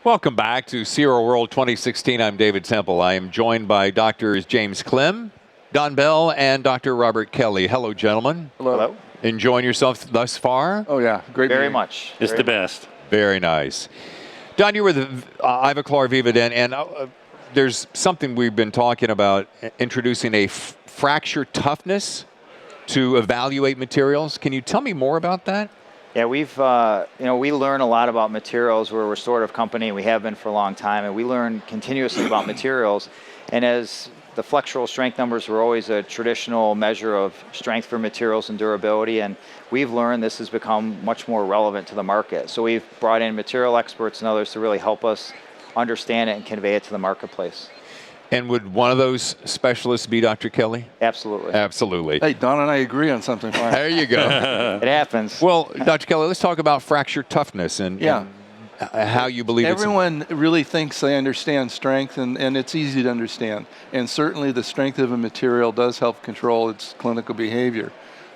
Welcome back to Zero World 2016. I'm David Temple. I am joined by Drs. James Klim, Don Bell, and Dr. Robert Kelly. Hello, gentlemen. Hello. Enjoying yourself thus far? Oh, yeah. Great Very meeting. much. It's the best. Very nice. Don, you were the Ivoclar Vivadent, and there's something we've been talking about, introducing a fracture toughness to evaluate materials. Can you tell me more about that? Yeah, we've, we learn a lot about materials. We're a restorative company. We have been for a long time, and we learn continuously about materials. And as the flexural strength numbers were always a traditional measure of strength for materials and durability, and we've learned this has become much more relevant to the market. So we've brought in material experts and others to really help us understand it and convey it to the marketplace. And would one of those specialists be Dr. Kelly? Absolutely. Absolutely. Hey, Don and I agree on something. Fine. There you go. It happens. Well, Dr. Kelly, let's talk about fracture toughness and how you believe Everyone really thinks they understand strength, and it's easy to understand. And certainly the strength of a material does help control its clinical behavior.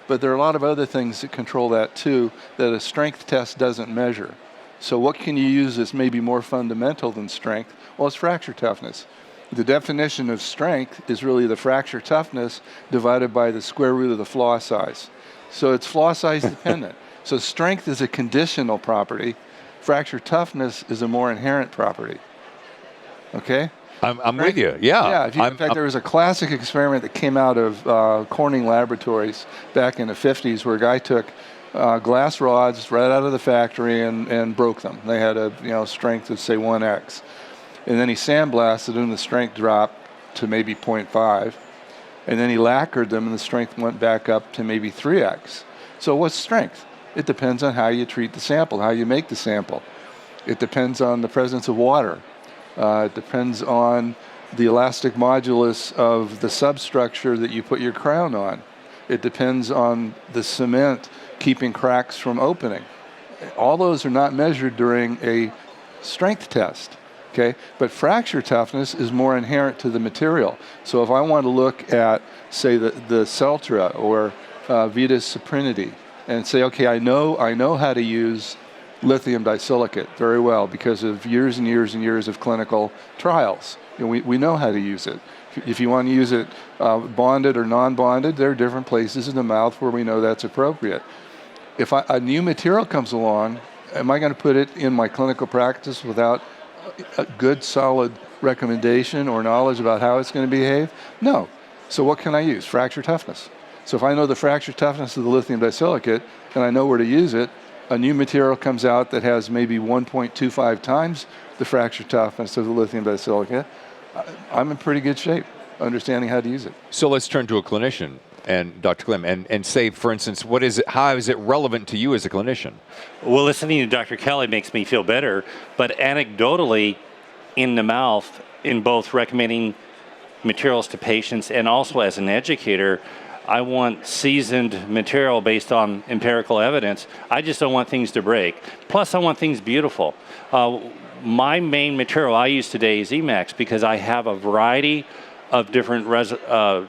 But there are a lot of other things that control that too that a strength test doesn't measure. So what can you use that's maybe more fundamental than strength? Well, it's fracture toughness. The definition of strength is really the fracture toughness divided by the square root of the flaw size. So it's flaw size dependent. So strength is a conditional property. Fracture toughness is a more inherent property. Okay? I'm with you. Yeah. Yeah. In fact, there was a classic experiment that came out of Corning Laboratories back in the 50s where a guy took glass rods right out of the factory and broke them. They had a strength of, say, 1x. And then he sandblasted them, the strength dropped to maybe 0.5. And then he lacquered them, and the strength went back up to maybe 3x. So what's strength? It depends on how you treat the sample, how you make the sample. It depends on the presence of water. It depends on the elastic modulus of the substructure that you put your crown on. It depends on the cement keeping cracks from opening. All those are not measured during a strength test. Okay, but fracture toughness is more inherent to the material. So if I want to look at, say, the Celtra or Vitis Saprinity and say, okay, I know how to use lithium disilicate very well because of years and years and years of clinical trials. We know how to use it. If you want to use it bonded or non-bonded, there are different places in the mouth where we know that's appropriate. If a new material comes along, am I going to put it in my clinical practice without a good, solid recommendation or knowledge about how it's going to behave? No. So what can I use? Fracture toughness. So if I know the fracture toughness of the lithium disilicate and I know where to use it, a new material comes out that has maybe 1.25 times the fracture toughness of the lithium disilicate, I'm in pretty good shape understanding how to use it. So let's turn to a clinician, and Dr. Klim, and say, for instance, how is it relevant to you as a clinician? Well, listening to Dr. Kelly makes me feel better, but anecdotally, in the mouth, in both recommending materials to patients and also as an educator, I want seasoned material based on empirical evidence. I just don't want things to break. Plus, I want things beautiful. My main material I use today is Emax because I have a variety of different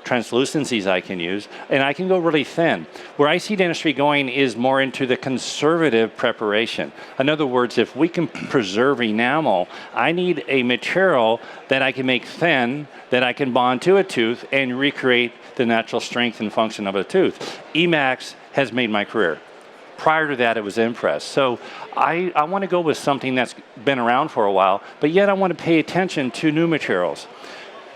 translucencies I can use, and I can go really thin. Where I see dentistry going is more into the conservative preparation. In other words, if we can preserve enamel, I need a material that I can make thin, that I can bond to a tooth and recreate the natural strength and function of a tooth. Emax has made my career. Prior to that, it was Impress. So I want to go with something that's been around for a while, but yet I want to pay attention to new materials.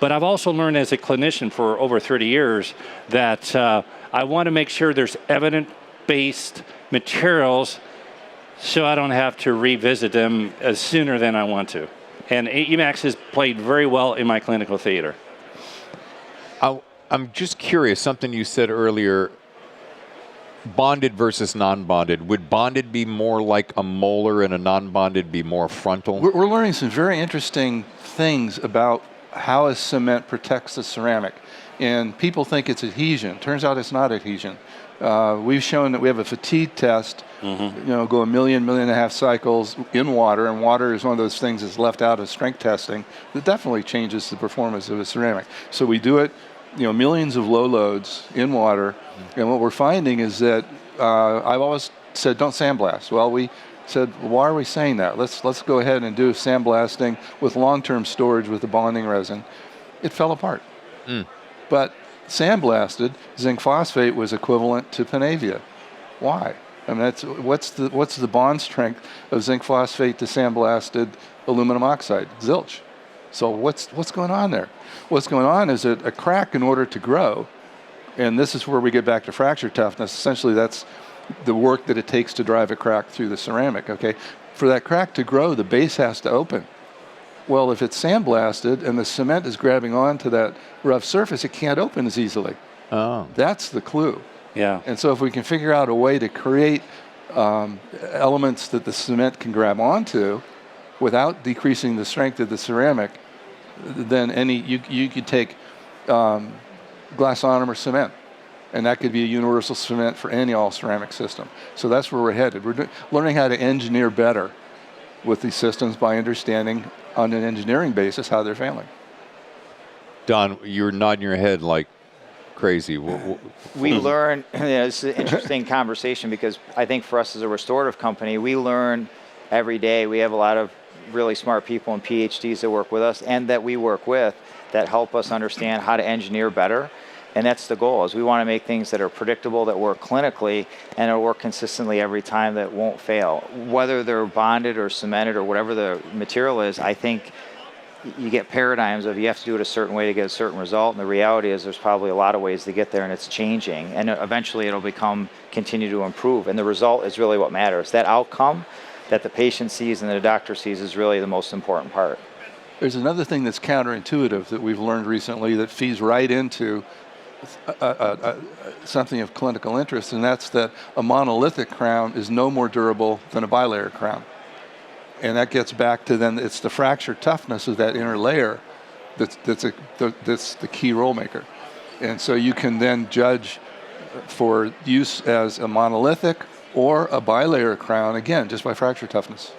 But I've also learned as a clinician for over 30 years that I want to make sure there's evidence-based materials so I don't have to revisit them sooner than I want to. And Emax has played very well in my clinical theater. I'm just curious, something you said earlier, bonded versus non-bonded. Would bonded be more like a molar and a non-bonded be more frontal? We're learning some very interesting things about how a cement protects the ceramic. And people think it's adhesion. Turns out it's not adhesion. We've shown that we have a fatigue test, go 1.5 million cycles in water, and water is one of those things that's left out of strength testing that definitely changes the performance of a ceramic. So we do it, millions of low loads in water, and what we're finding is that I've always said don't sandblast. Well, we said, why are we saying that? Let's go ahead and do sandblasting with long-term storage with the bonding resin. It fell apart. But sandblasted zinc phosphate was equivalent to Panavia. Why? I mean, what's the bond strength of zinc phosphate to sandblasted aluminum oxide? Zilch. So what's going on there? What's going on is that a crack, in order to grow, and this is where we get back to fracture toughness. Essentially, that's the work that it takes to drive a crack through the ceramic. Okay, for that crack to grow, the base has to open. Well, if it's sandblasted and the cement is grabbing onto that rough surface, it can't open as easily. Oh. That's the clue. Yeah. And so if we can figure out a way to create elements that the cement can grab onto without decreasing the strength of the ceramic, then you could take glass ionomer cement, and that could be a universal cement for any all-ceramic system. So that's where we're headed. We're learning how to engineer better with these systems by understanding on an engineering basis how they're failing. Don, you're nodding your head like crazy. We learn, it's an interesting conversation because I think for us as a restorative company, we learn every day. We have a lot of really smart people and PhDs that work with us and that we work with that help us understand how to engineer better. And that's the goal, is we want to make things that are predictable, that work clinically, and that work consistently every time, that won't fail. Whether they're bonded or cemented or whatever the material is, I think you get paradigms of you have to do it a certain way to get a certain result, and the reality is there's probably a lot of ways to get there, and it's changing, and eventually it'll continue to improve, and the result is really what matters. That outcome that the patient sees and the doctor sees is really the most important part. There's another thing that's counterintuitive that we've learned recently that feeds right into something of clinical interest, and that's that a monolithic crown is no more durable than a bilayer crown. And that gets back to then it's the fracture toughness of that inner layer that's the key role maker. And so you can then judge for use as a monolithic or a bilayer crown, again, just by fracture toughness.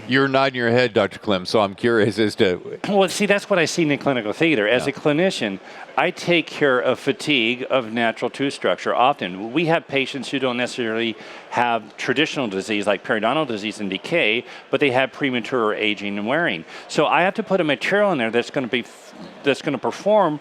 You're nodding your head, Dr. Klim, so I'm curious as to... Well, see, that's what I see in clinical theater. As a clinician, I take care of fatigue of natural tooth structure. Often, we have patients who don't necessarily have traditional disease like periodontal disease and decay, but they have premature aging and wearing. So I have to put a material in there that's going to perform,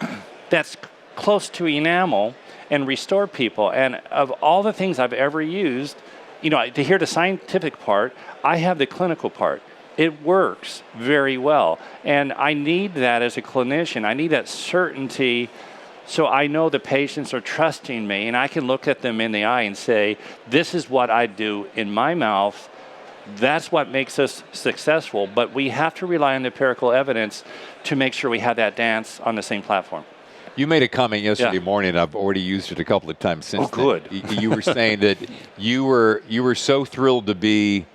that's close to enamel and restore people. And of all the things I've ever used, to hear the scientific part, I have the clinical part. It works very well. And I need that as a clinician. I need that certainty so I know the patients are trusting me and I can look at them in the eye and say, this is what I do in my mouth. That's what makes us successful. But we have to rely on the empirical evidence to make sure we have that dance on the same platform. You made a comment yesterday morning. I've already used it a couple of times since. Oh, good. Then. You were saying that you were so thrilled to be,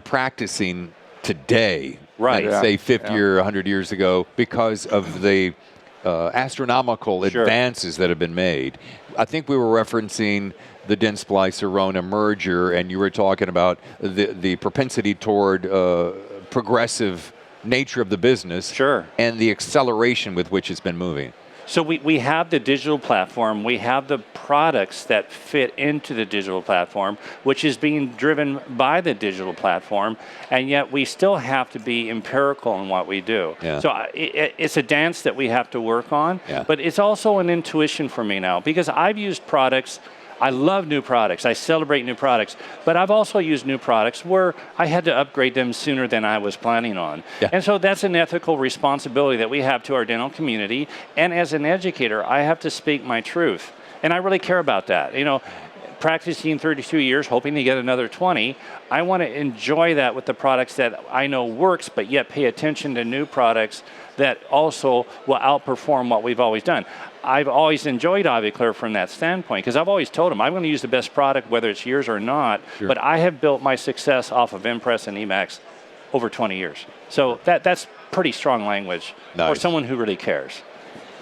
practicing today, right? Say 50 or 100 years ago, because of the astronomical advances that have been made. I think we were referencing the Dentsply Sirona merger, and you were talking about the propensity toward progressive nature of the business and the acceleration with which it's been moving. So we have the digital platform, we have the products that fit into the digital platform, which is being driven by the digital platform, and yet we still have to be empirical in what we do. Yeah. So it's a dance that we have to work on, but it's also an intuition for me now, because I've used products. I love new products. I celebrate new products. But I've also used new products where I had to upgrade them sooner than I was planning on. Yeah. And so that's an ethical responsibility that we have to our dental community. And as an educator, I have to speak my truth. And I really care about that. Practicing 32 years, hoping to get another 20, I want to enjoy that with the products that I know works, but yet pay attention to new products that also will outperform what we've always done. I've always enjoyed Ivoclar from that standpoint, because I've always told them I'm going to use the best product whether it's yours or not, but I have built my success off of Impress and Emax over 20 years. So that's pretty strong language for someone who really cares.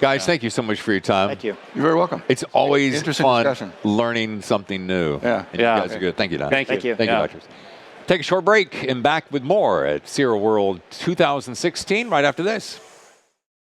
Guys, thank you so much for your time. Thank you. You're very welcome. It's always fun discussion. Learning something new. Yeah. And you guys are good. Thank you, Don. Thank you. Thank you, doctors. Take a short break and back with more at SIROWORLD 2016 right after this.